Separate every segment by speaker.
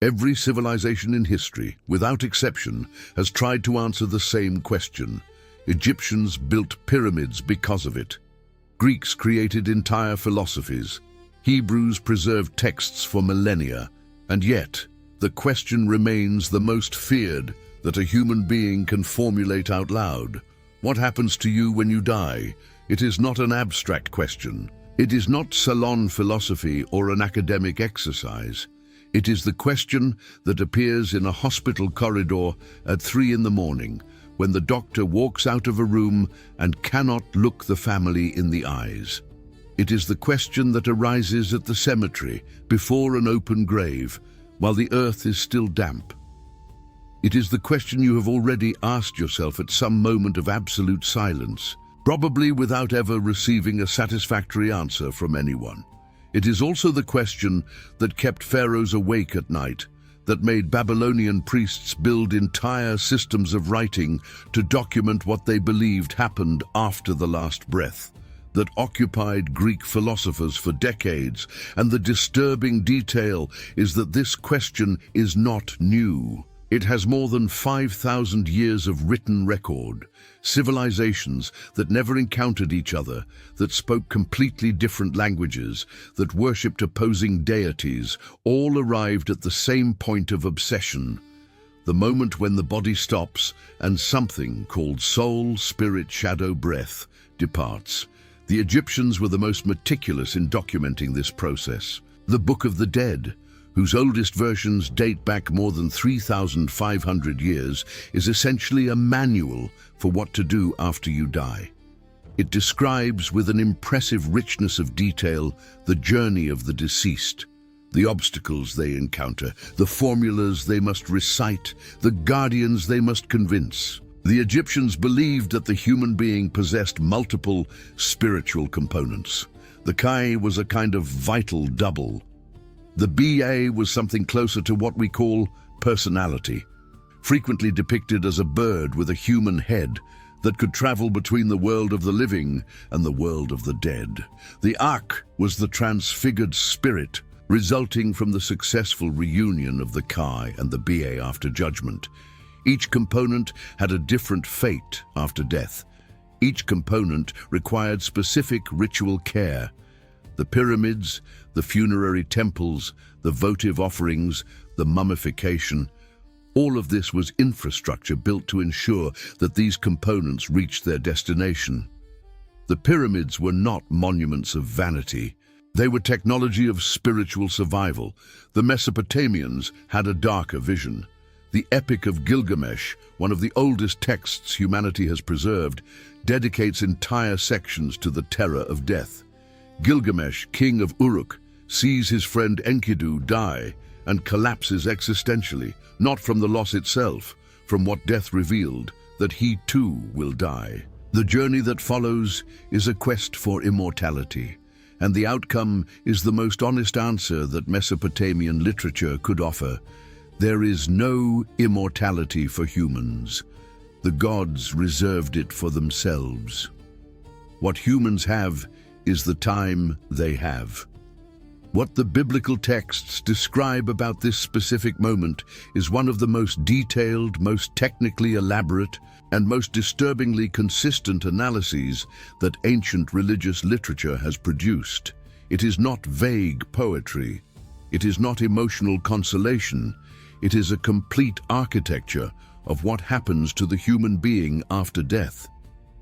Speaker 1: Every civilization in history, without exception, has tried to answer the same question. Egyptians built pyramids because of it. Greeks created entire philosophies. Hebrews preserved texts for millennia. And yet, the question remains the most feared that a human being can formulate out loud. What happens to you when you die? It is not an abstract question. It is not salon philosophy or an academic exercise. It is the question that appears in a hospital corridor at 3 in the morning, when the doctor walks out of a room and cannot look the family in the eyes. It is the question that arises at the cemetery, before an open grave, while the earth is still damp. It is the question you have already asked yourself at some moment of absolute silence, probably without ever receiving a satisfactory answer from anyone. It is also the question that kept pharaohs awake at night, that made Babylonian priests build entire systems of writing to document what they believed happened after the last breath, that occupied Greek philosophers for decades. And the disturbing detail is that this question is not new. It has more than 5,000 years of written record. Civilizations that never encountered each other, that spoke completely different languages, that worshipped opposing deities, all arrived at the same point of obsession. The moment when the body stops and something called soul, spirit, shadow, breath departs. The Egyptians were the most meticulous in documenting this process. The Book of the Dead, whose oldest versions date back more than 3,500 years, is essentially a manual for what to do after you die. It describes with an impressive richness of detail the journey of the deceased, the obstacles they encounter, the formulas they must recite, the guardians they must convince. The Egyptians believed that the human being possessed multiple spiritual components. The Kai was a kind of vital double. The Ba was something closer to what we call personality, frequently depicted as a bird with a human head that could travel between the world of the living and the world of the dead. The Ak was the transfigured spirit, resulting from the successful reunion of the Kai and the Ba after judgment. Each component had a different fate after death. Each component required specific ritual care. The pyramids, the funerary temples, the votive offerings, the mummification, all of this was infrastructure built to ensure that these components reached their destination. The pyramids were not monuments of vanity. They were technology of spiritual survival. The Mesopotamians had a darker vision. The Epic of Gilgamesh, one of the oldest texts humanity has preserved, dedicates entire sections to the terror of death. Gilgamesh, king of Uruk, sees his friend Enkidu die and collapses existentially, not from the loss itself, from what death revealed, that he too will die. The journey that follows is a quest for immortality, and the outcome is the most honest answer that Mesopotamian literature could offer. There is no immortality for humans. The gods reserved it for themselves. What humans have is the time they have. What the biblical texts describe about this specific moment is one of the most detailed, most technically elaborate, and most disturbingly consistent analyses that ancient religious literature has produced. It is not vague poetry. It is not emotional consolation. It is a complete architecture of what happens to the human being after death.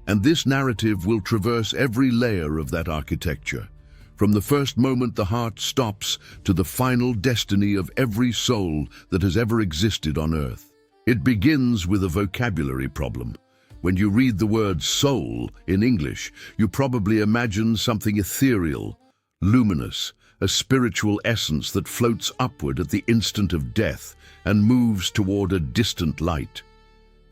Speaker 1: And this narrative will traverse every layer of that architecture, from the first moment the heart stops to the final destiny of every soul that has ever existed on earth. It begins with a vocabulary problem. When you read the word soul in English, you probably imagine something ethereal, luminous, a spiritual essence that floats upward at the instant of death and moves toward a distant light.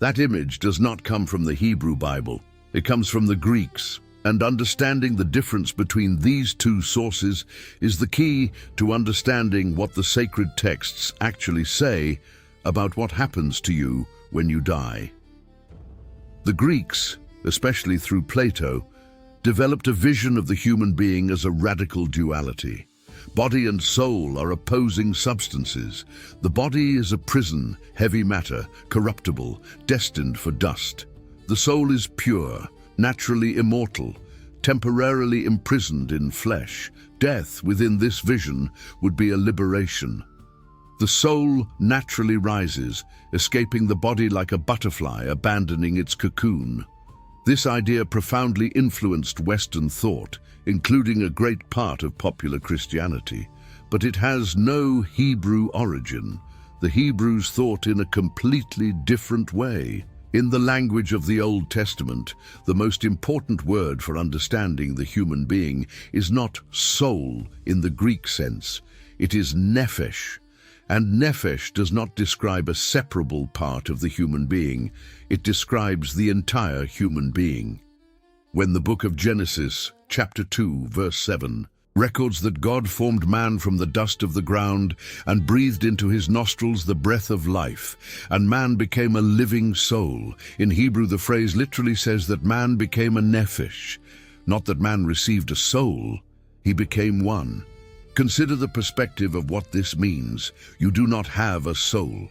Speaker 1: That image does not come from the Hebrew Bible. It comes from the Greeks, and understanding the difference between these two sources is the key to understanding what the sacred texts actually say about what happens to you when you die. The Greeks, especially through Plato, developed a vision of the human being as a radical duality. Body and soul are opposing substances. The body is a prison, heavy matter, corruptible, destined for dust. The soul is pure, naturally immortal, temporarily imprisoned in flesh. Death within this vision would be a liberation. The soul naturally rises, escaping the body like a butterfly abandoning its cocoon. This idea profoundly influenced Western thought, including a great part of popular Christianity. But it has no Hebrew origin. The Hebrews thought in a completely different way. In the language of the Old Testament, the most important word for understanding the human being is not soul in the Greek sense. It is nephesh. And nephesh does not describe a separable part of the human being. It describes the entire human being. When the book of Genesis, chapter 2, verse 7, records that God formed man from the dust of the ground and breathed into his nostrils the breath of life, and man became a living soul. In Hebrew, the phrase literally says that man became a nephesh, not that man received a soul, he became one. Consider the perspective of what this means. You do not have a soul.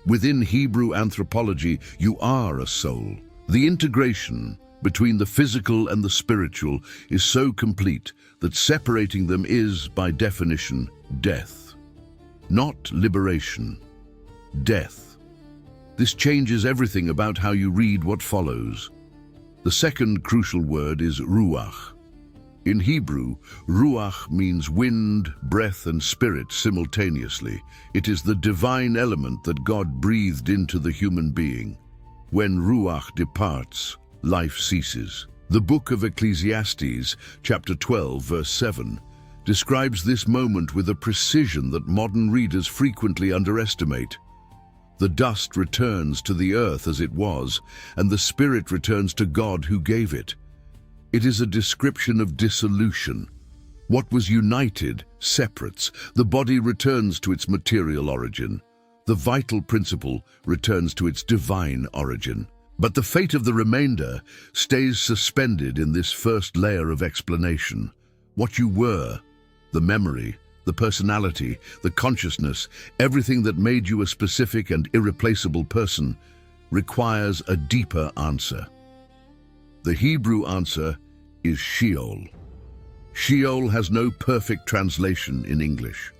Speaker 1: Within Hebrew anthropology, you are a soul. The integration between the physical and the spiritual is so complete that separating them is, by definition, death. Not liberation. Death. This changes everything about how you read what follows. The second crucial word is ruach. In Hebrew, ruach means wind, breath, and spirit simultaneously. It is the divine element that God breathed into the human being. When ruach departs, life ceases. The book of Ecclesiastes, chapter 12, verse 7, describes this moment with a precision that modern readers frequently underestimate. The dust returns to the earth as it was, and the spirit returns to God who gave it. It is a description of dissolution. What was united separates. The body returns to its material origin. The vital principle returns to its divine origin. But the fate of the remainder stays suspended in this first layer of explanation. What you were, the memory, the personality, the consciousness, everything that made you a specific and irreplaceable person, requires a deeper answer. The Hebrew answer is Sheol. Sheol has no perfect translation in English.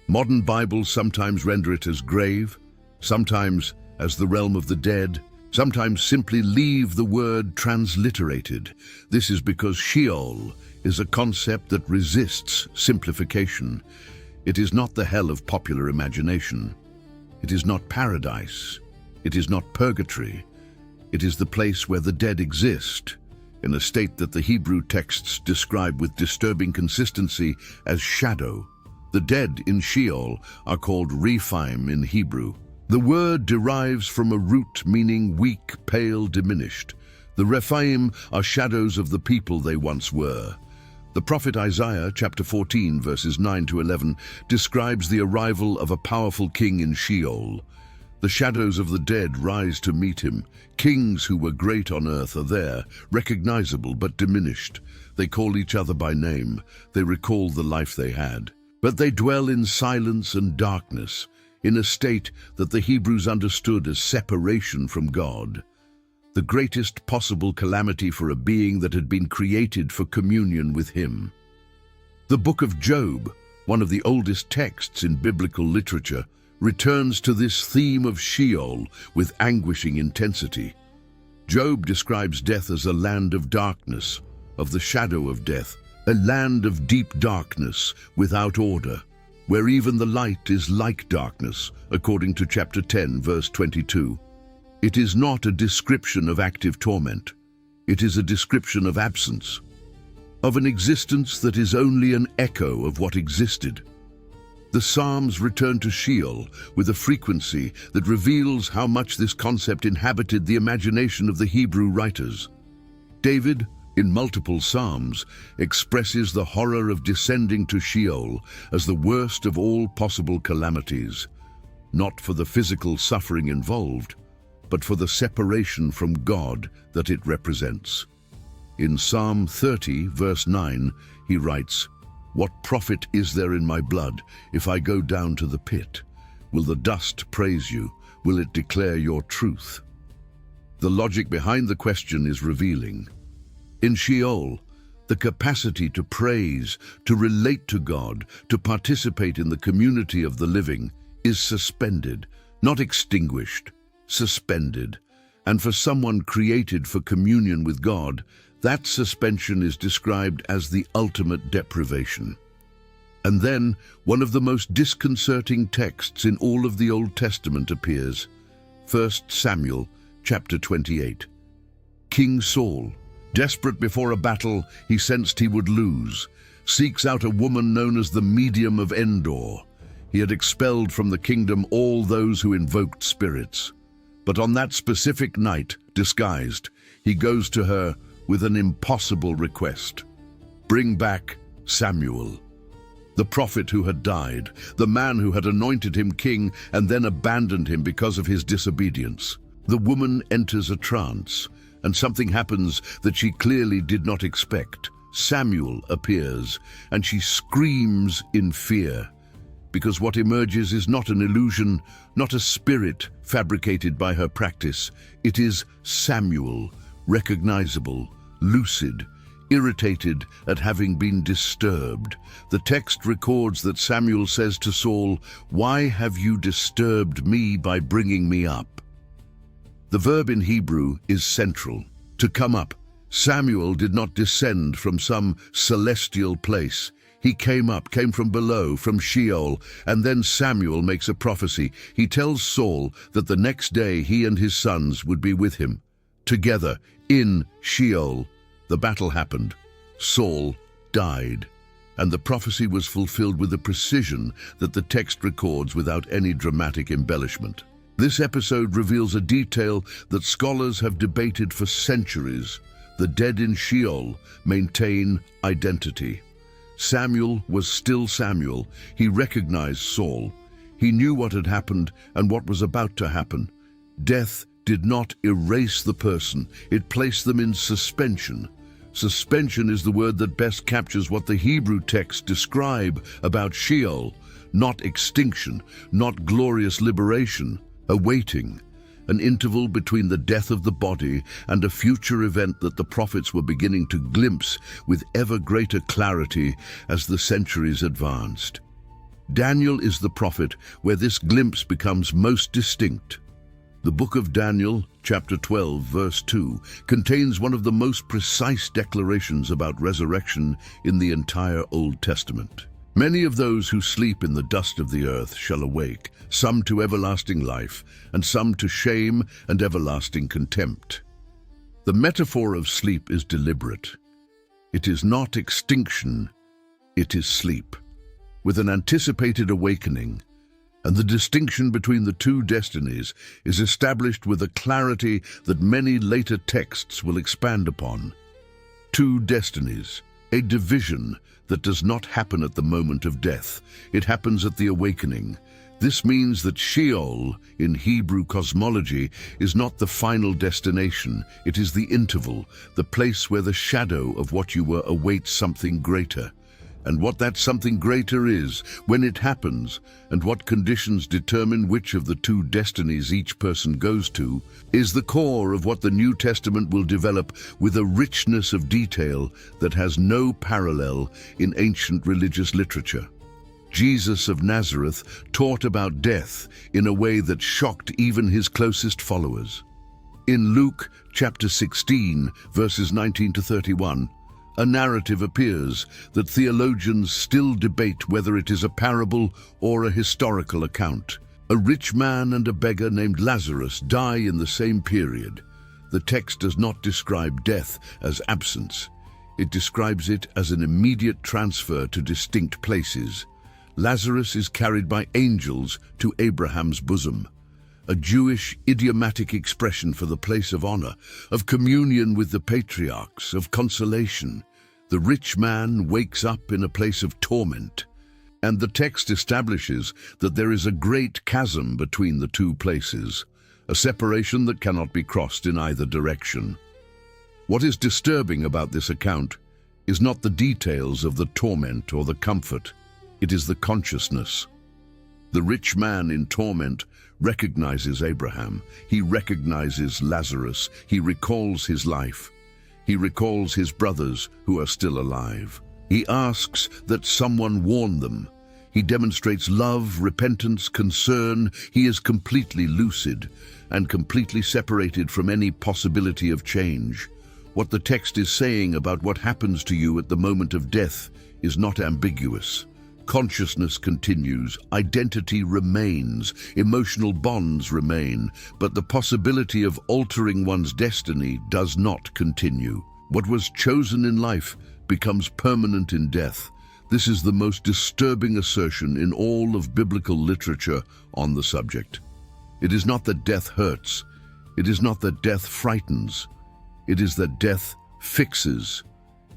Speaker 1: Modern Bibles sometimes render it as grave, sometimes as the realm of the dead, sometimes simply leave the word transliterated. This is because Sheol is a concept that resists simplification. It is not the hell of popular imagination. It is not paradise. It is not purgatory. It is the place where the dead exist, in a state that the Hebrew texts describe with disturbing consistency as shadow. The dead in Sheol are called Rephaim in Hebrew. The word derives from a root meaning weak, pale, diminished. The Rephaim are shadows of the people they once were. The prophet Isaiah, chapter 14, verses 9 to 11, describes the arrival of a powerful king in Sheol. The shadows of the dead rise to meet him. Kings who were great on earth are there, recognizable but diminished. They call each other by name. They recall the life they had. But they dwell in silence and darkness, in a state that the Hebrews understood as separation from God. The greatest possible calamity for a being that had been created for communion with him. The book of Job, one of the oldest texts in biblical literature, returns to this theme of Sheol with anguishing intensity. Job describes death as a land of darkness, of the shadow of death, a land of deep darkness without order, where even the light is like darkness, according to chapter 10, verse 22. It is not a description of active torment. It is a description of absence, of an existence that is only an echo of what existed. The Psalms return to Sheol with a frequency that reveals how much this concept inhabited the imagination of the Hebrew writers. David, in multiple Psalms, expresses the horror of descending to Sheol as the worst of all possible calamities, not for the physical suffering involved, but for the separation from God that it represents. In Psalm 30, verse 9, he writes, What profit is there in my blood if I go down to the pit? Will the dust praise you? Will it declare your truth? The logic behind the question is revealing. In Sheol, the capacity to praise, to relate to God, to participate in the community of the living is suspended, not extinguished, suspended. And for someone created for communion with God, that suspension is described as the ultimate deprivation. And then one of the most disconcerting texts in all of the Old Testament appears. 1 Samuel chapter 28. King Saul, desperate before a battle he sensed he would lose, seeks out a woman known as the Medium of Endor. He had expelled from the kingdom all those who invoked spirits. But on that specific night, disguised, he goes to her with an impossible request. Bring back Samuel, the prophet who had died, the man who had anointed him king and then abandoned him because of his disobedience. The woman enters a trance, and something happens that she clearly did not expect. Samuel appears, and she screams in fear, because what emerges is not an illusion, not a spirit fabricated by her practice. It is Samuel, recognizable, lucid, irritated at having been disturbed. The text records that Samuel says to Saul, "Why have you disturbed me by bringing me up?" The verb in Hebrew is central, to come up. Samuel did not descend from some celestial place. He came up, came from below, from Sheol, and then Samuel makes a prophecy. He tells Saul that the next day he and his sons would be with him. Together, in Sheol, the battle happened. Saul died, and the prophecy was fulfilled with a precision that the text records without any dramatic embellishment. This episode reveals a detail that scholars have debated for centuries. The dead in Sheol maintain identity. Samuel was still Samuel. He recognized Saul. He knew what had happened and what was about to happen. Death did not erase the person. It placed them in suspension. Suspension is the word that best captures what the Hebrew texts describe about Sheol. Not extinction, not glorious liberation. A waiting, an interval between the death of the body and a future event that the prophets were beginning to glimpse with ever greater clarity as the centuries advanced. Daniel is the prophet where this glimpse becomes most distinct. The book of Daniel, chapter 12, verse 2, contains one of the most precise declarations about resurrection in the entire Old Testament. Many of those who sleep in the dust of the earth shall awake, some to everlasting life, and some to shame and everlasting contempt. The metaphor of sleep is deliberate. It is not extinction, it is sleep, with an anticipated awakening, and the distinction between the two destinies is established with a clarity that many later texts will expand upon. Two destinies, a division that does not happen at the moment of death. It happens at the awakening. This means that Sheol, in Hebrew cosmology, is not the final destination. It is the interval, the place where the shadow of what you were awaits something greater. And what that something greater is, when it happens, and what conditions determine which of the two destinies each person goes to, is the core of what the New Testament will develop with a richness of detail that has no parallel in ancient religious literature. Jesus of Nazareth taught about death in a way that shocked even his closest followers. In Luke chapter 16, verses 19 to 31, a narrative appears that theologians still debate whether it is a parable or a historical account. A rich man and a beggar named Lazarus die in the same period. The text does not describe death as absence. It describes it as an immediate transfer to distinct places. Lazarus is carried by angels to Abraham's bosom, a Jewish idiomatic expression for the place of honor, of communion with the patriarchs, of consolation. The rich man wakes up in a place of torment, and the text establishes that there is a great chasm between the two places, a separation that cannot be crossed in either direction. What is disturbing about this account is not the details of the torment or the comfort. It is the consciousness. The rich man in torment recognizes Abraham. He recognizes Lazarus. He recalls his life. He recalls his brothers who are still alive. He asks that someone warn them. He demonstrates love, repentance, concern. He is completely lucid and completely separated from any possibility of change. What the text is saying about what happens to you at the moment of death is not ambiguous. Consciousness continues, identity remains, emotional bonds remain, but the possibility of altering one's destiny does not continue. What was chosen in life becomes permanent in death. This is the most disturbing assertion in all of biblical literature on the subject. It is not that death hurts. It is not that death frightens. It is that death fixes.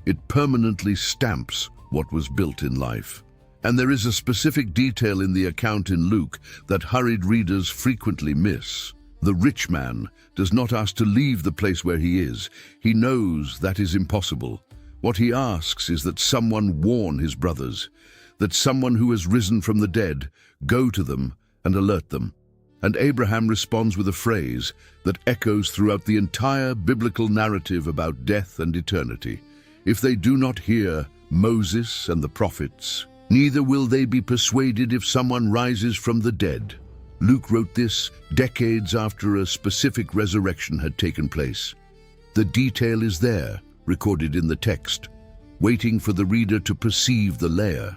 Speaker 1: It permanently stamps what was built in life. And there is a specific detail in the account in Luke that hurried readers frequently miss. The rich man does not ask to leave the place where he is. He knows that is impossible. What he asks is that someone warn his brothers, that someone who has risen from the dead go to them and alert them. And Abraham responds with a phrase that echoes throughout the entire biblical narrative about death and eternity. If they do not hear Moses and the prophets, neither will they be persuaded if someone rises from the dead. Luke wrote this decades after a specific resurrection had taken place. The detail is there, recorded in the text, waiting for the reader to perceive the layer.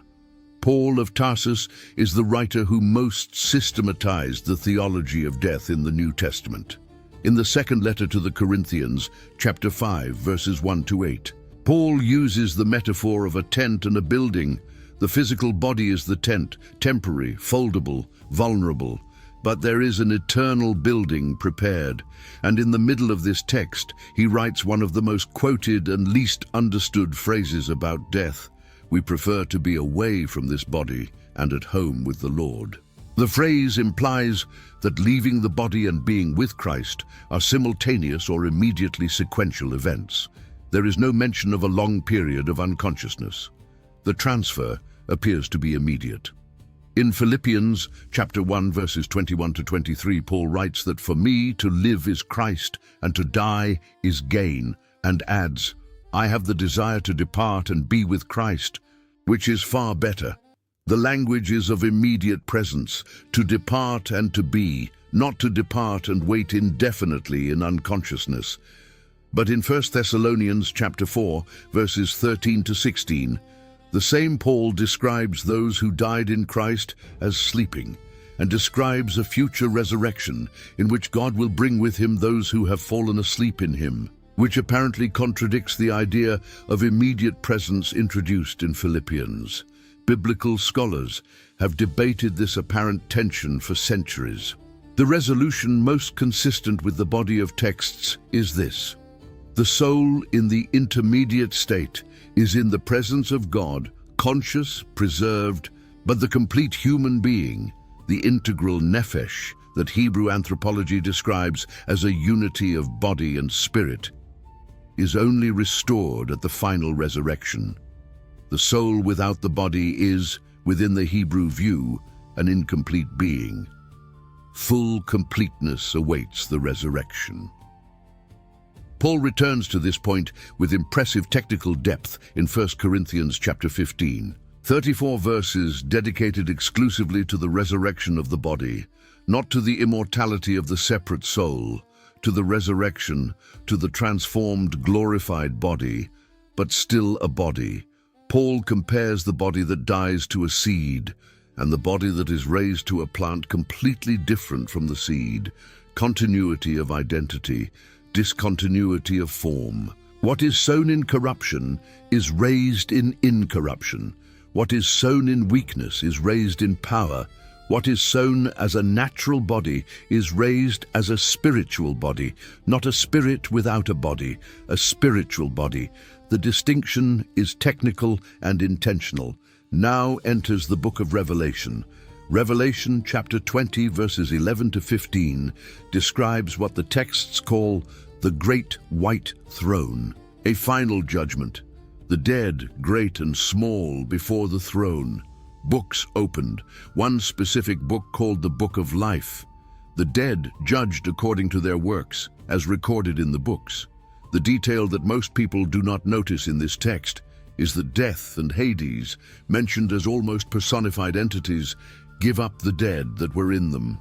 Speaker 1: Paul of Tarsus is the writer who most systematized the theology of death in the New Testament. In the second letter to the Corinthians, chapter 5, verses 1 to 8, Paul uses the metaphor of a tent and a building. The physical body is the tent, temporary, foldable, vulnerable, but there is an eternal building prepared. And in the middle of this text, he writes one of the most quoted and least understood phrases about death. We prefer to be away from this body and at home with the Lord. The phrase implies that leaving the body and being with Christ are simultaneous or immediately sequential events. There is no mention of a long period of unconsciousness. The transfer appears to be immediate. In Philippians chapter 1 verses 21 to 23, Paul writes that for me to live is Christ and to die is gain, and adds, I have the desire to depart and be with Christ, which is far better. The language is of immediate presence, to depart and to be, not to depart and wait indefinitely in unconsciousness. But in 1 Thessalonians chapter 4 verses 13 to 16, the same Paul describes those who died in Christ as sleeping, and describes a future resurrection in which God will bring with him those who have fallen asleep in him, which apparently contradicts the idea of immediate presence introduced in Philippians. Biblical scholars have debated this apparent tension for centuries. The resolution most consistent with the body of texts is this: the soul in the intermediate state is in the presence of God, conscious, preserved, but the complete human being, the integral nephesh that Hebrew anthropology describes as a unity of body and spirit, is only restored at the final resurrection. The soul without the body is, within the Hebrew view, an incomplete being. Full completeness awaits the resurrection. Paul returns to this point with impressive technical depth in 1 Corinthians chapter 15. 34 verses dedicated exclusively to the resurrection of the body, not to the immortality of the separate soul, to the resurrection, to the transformed, glorified body, but still a body. Paul compares the body that dies to a seed, and the body that is raised to a plant completely different from the seed. Continuity of identity, discontinuity of form. What is sown in corruption is raised in incorruption. What is sown in weakness is raised in power. What is sown as a natural body is raised as a spiritual body, not a spirit without a body, a spiritual body. The distinction is technical and intentional. Now enters the book of Revelation. Revelation chapter 20 verses 11 to 15 describes what the texts call the Great White Throne, a final judgment. The dead, great and small, before the throne. Books opened, one specific book called the Book of Life. The dead judged according to their works, as recorded in the books. The detail that most people do not notice in this text is that death and Hades, mentioned as almost personified entities, give up the dead that were in them,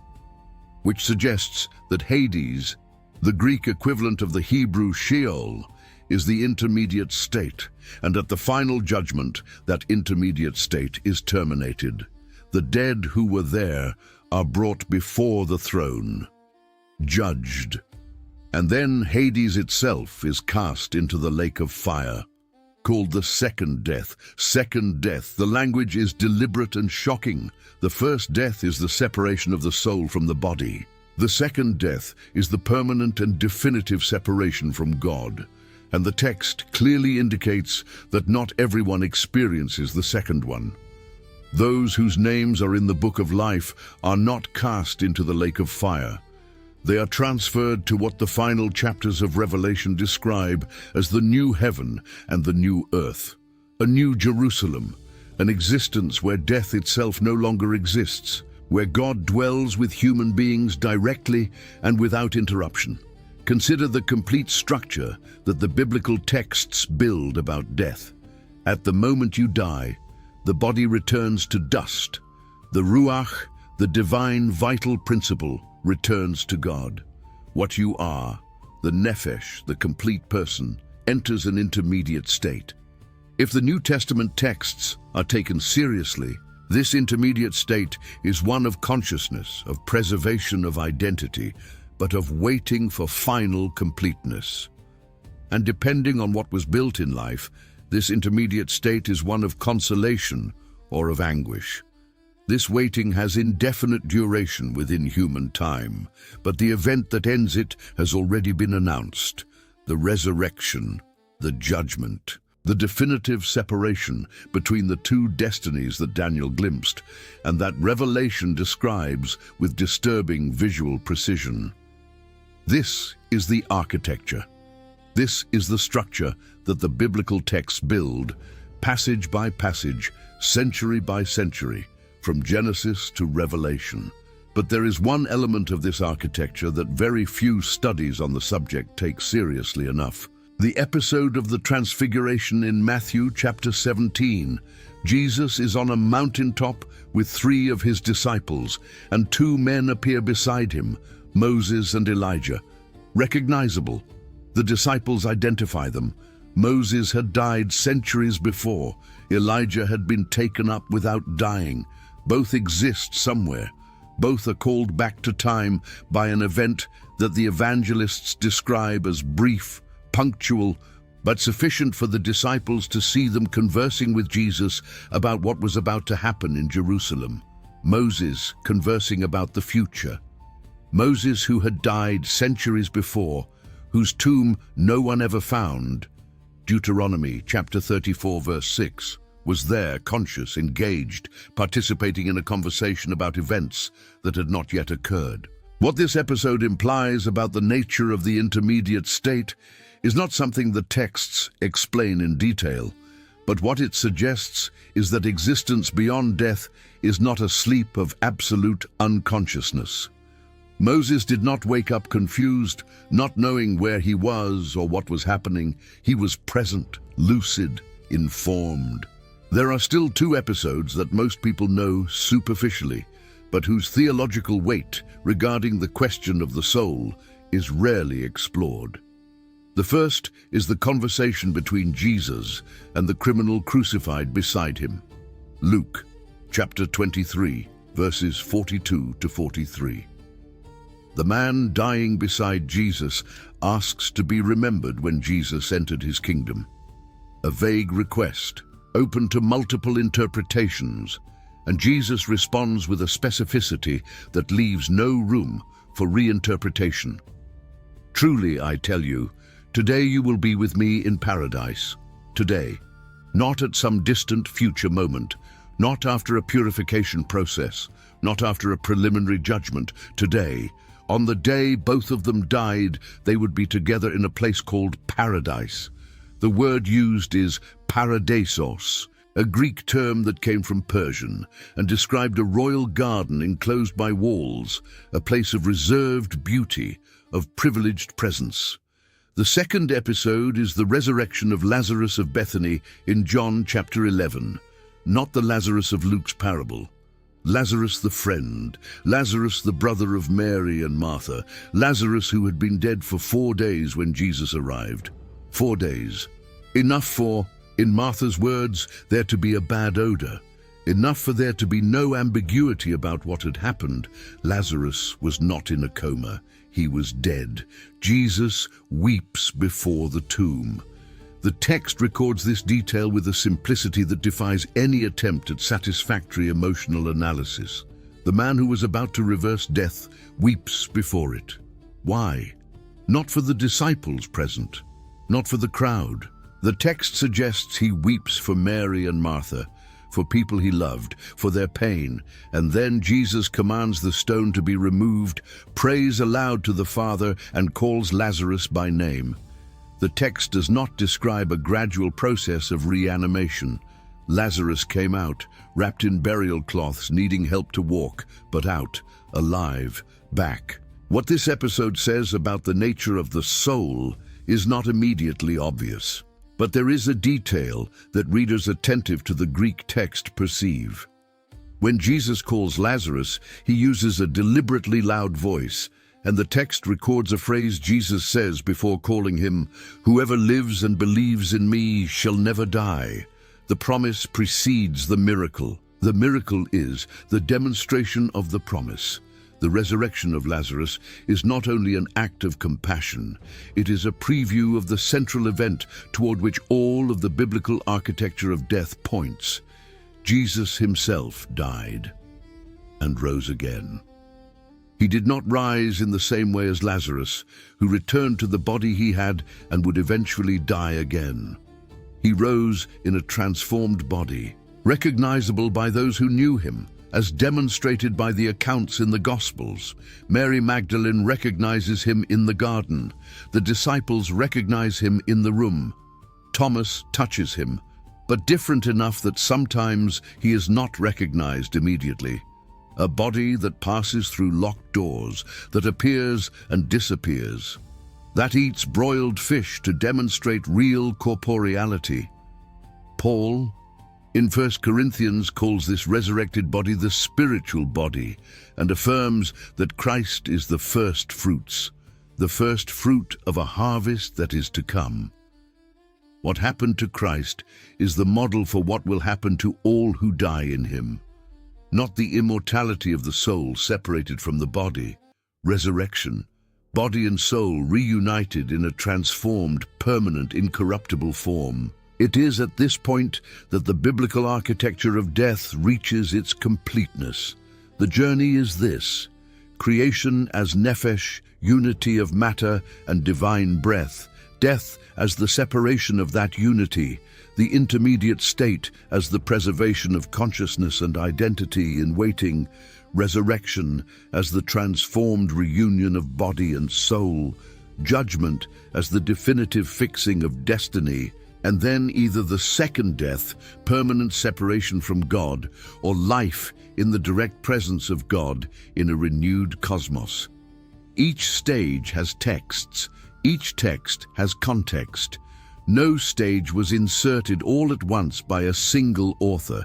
Speaker 1: which suggests that Hades, the Greek equivalent of the Hebrew Sheol, is the intermediate state, and at the final judgment, that intermediate state is terminated. The dead who were there are brought before the throne, judged, and then Hades itself is cast into the lake of fire, called the second death. Second death. The language is deliberate and shocking. The first death is the separation of the soul from the body. The second death is the permanent and definitive separation from God. And the text clearly indicates that not everyone experiences the second one. Those whose names are in the book of life are not cast into the lake of fire. They are transferred to what the final chapters of Revelation describe as the new heaven and the new earth, a new Jerusalem, an existence where death itself no longer exists, where God dwells with human beings directly and without interruption. Consider the complete structure that the biblical texts build about death. At the moment you die, the body returns to dust. The Ruach, the divine vital principle, returns to God. What you are, the Nephesh, the complete person, enters an intermediate state. If the New Testament texts are taken seriously, this intermediate state is one of consciousness, of preservation of identity, but of waiting for final completeness. And depending on what was built in life, this intermediate state is one of consolation or of anguish. This waiting has indefinite duration within human time, but the event that ends it has already been announced: the resurrection, the judgment, the definitive separation between the two destinies that Daniel glimpsed, and that Revelation describes with disturbing visual precision. This is the architecture. This is the structure that the biblical texts build, passage by passage, century by century, from Genesis to Revelation. But there is one element of this architecture that very few studies on the subject take seriously enough. The episode of the Transfiguration in Matthew chapter 17. Jesus is on a mountaintop with 3 of his disciples, and 2 men appear beside him, Moses and Elijah. Recognizable. The disciples identify them. Moses had died centuries before. Elijah had been taken up without dying. Both exist somewhere. Both are called back to time by an event that the evangelists describe as brief, punctual, but sufficient for the disciples to see them conversing with Jesus about what was about to happen in Jerusalem. Moses conversing about the future. Moses, who had died centuries before, whose tomb no one ever found. Deuteronomy chapter 34 verse 6. Was there, conscious, engaged, participating in a conversation about events that had not yet occurred. What this episode implies about the nature of the intermediate state is not something the texts explain in detail, but what it suggests is that existence beyond death is not a sleep of absolute unconsciousness. Moses did not wake up confused, not knowing where he was or what was happening. He was present, lucid, informed. There are still 2 episodes that most people know superficially, but whose theological weight regarding the question of the soul is rarely explored. The first is the conversation between Jesus and the criminal crucified beside him. Luke chapter 23, verses 42 to 43. The man dying beside Jesus asks to be remembered when Jesus entered his kingdom. A vague request, open to multiple interpretations, and Jesus responds with a specificity that leaves no room for reinterpretation. Truly, I tell you, today you will be with me in paradise. Today, not at some distant future moment, not after a purification process, not after a preliminary judgment. Today, on the day both of them died, they would be together in a place called paradise. The word used is paradisos, a Greek term that came from Persian and described a royal garden enclosed by walls, a place of reserved beauty, of privileged presence. The second episode is the resurrection of Lazarus of Bethany in John chapter 11, not the Lazarus of Luke's parable. Lazarus the friend, Lazarus the brother of Mary and Martha, Lazarus who had been dead for 4 days when Jesus arrived. 4 days. Enough for, in Martha's words, there to be a bad odor. Enough for there to be no ambiguity about what had happened. Lazarus was not in a coma. He was dead. Jesus weeps before the tomb. The text records this detail with a simplicity that defies any attempt at satisfactory emotional analysis. The man who was about to reverse death weeps before it. Why? Not for the disciples present, not for the crowd. The text suggests he weeps for Mary and Martha, for people he loved, for their pain, and then Jesus commands the stone to be removed, prays aloud to the Father, and calls Lazarus by name. The text does not describe a gradual process of reanimation. Lazarus came out, wrapped in burial cloths, needing help to walk, but out, alive, back. What this episode says about the nature of the soul is not immediately obvious, but there is a detail that readers attentive to the Greek text perceive. When Jesus calls Lazarus, he uses a deliberately loud voice, and the text records a phrase Jesus says before calling him, "Whoever lives and believes in me shall never die." The promise precedes the miracle. The miracle is the demonstration of the promise. The resurrection of Lazarus is not only an act of compassion, it is a preview of the central event toward which all of the biblical architecture of death points. Jesus himself died and rose again. He did not rise in the same way as Lazarus, who returned to the body he had and would eventually die again. He rose in a transformed body, recognizable by those who knew him, as demonstrated by the accounts in the Gospels. Mary Magdalene recognizes him in the garden. The disciples recognize him in the room. Thomas touches him, but different enough that sometimes he is not recognized immediately. A body that passes through locked doors, that appears and disappears, that eats broiled fish to demonstrate real corporeality. Paul, in 1 Corinthians, calls this resurrected body the spiritual body and affirms that Christ is the first fruits, the first fruit of a harvest that is to come. What happened to Christ is the model for what will happen to all who die in him. Not the immortality of the soul separated from the body, resurrection, body and soul reunited in a transformed, permanent, incorruptible form. It is at this point that the biblical architecture of death reaches its completeness. The journey is this: creation as nephesh, unity of matter and divine breath; death as the separation of that unity; the intermediate state as the preservation of consciousness and identity in waiting; resurrection as the transformed reunion of body and soul; judgment as the definitive fixing of destiny; and then either the second death, permanent separation from God, or life in the direct presence of God in a renewed cosmos. Each stage has texts. Each text has context. No stage was inserted all at once by a single author.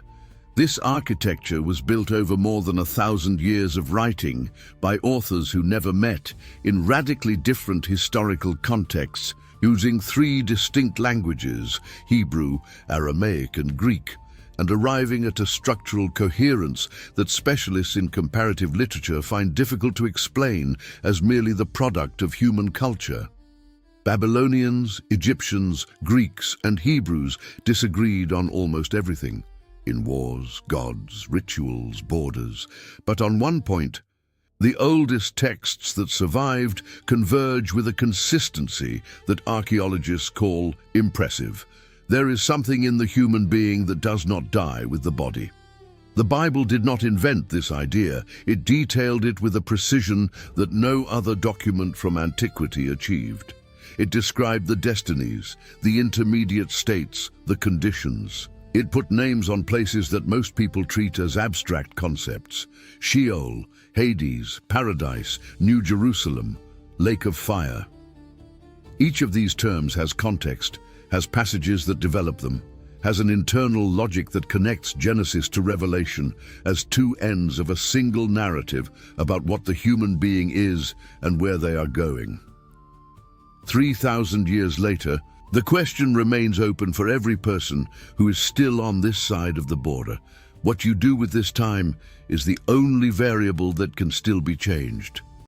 Speaker 1: This architecture was built over more than 1,000 years of writing by authors who never met, in radically different historical contexts, using 3 distinct languages, Hebrew, Aramaic, and Greek, and arriving at a structural coherence that specialists in comparative literature find difficult to explain as merely the product of human culture. Babylonians, Egyptians, Greeks, and Hebrews disagreed on almost everything, in wars, gods, rituals, borders. But on one point, the oldest texts that survived converge with a consistency that archaeologists call impressive. There is something in the human being that does not die with the body. The Bible did not invent this idea. It detailed it with a precision that no other document from antiquity achieved. It described the destinies, the intermediate states, the conditions. It put names on places that most people treat as abstract concepts: Sheol, Hades, Paradise, New Jerusalem, Lake of Fire. Each of these terms has context, has passages that develop them, has an internal logic that connects Genesis to Revelation as two ends of a single narrative about what the human being is and where they are going. 3,000 years later, the question remains open for every person who is still on this side of the border. What you do with this time is the only variable that can still be changed.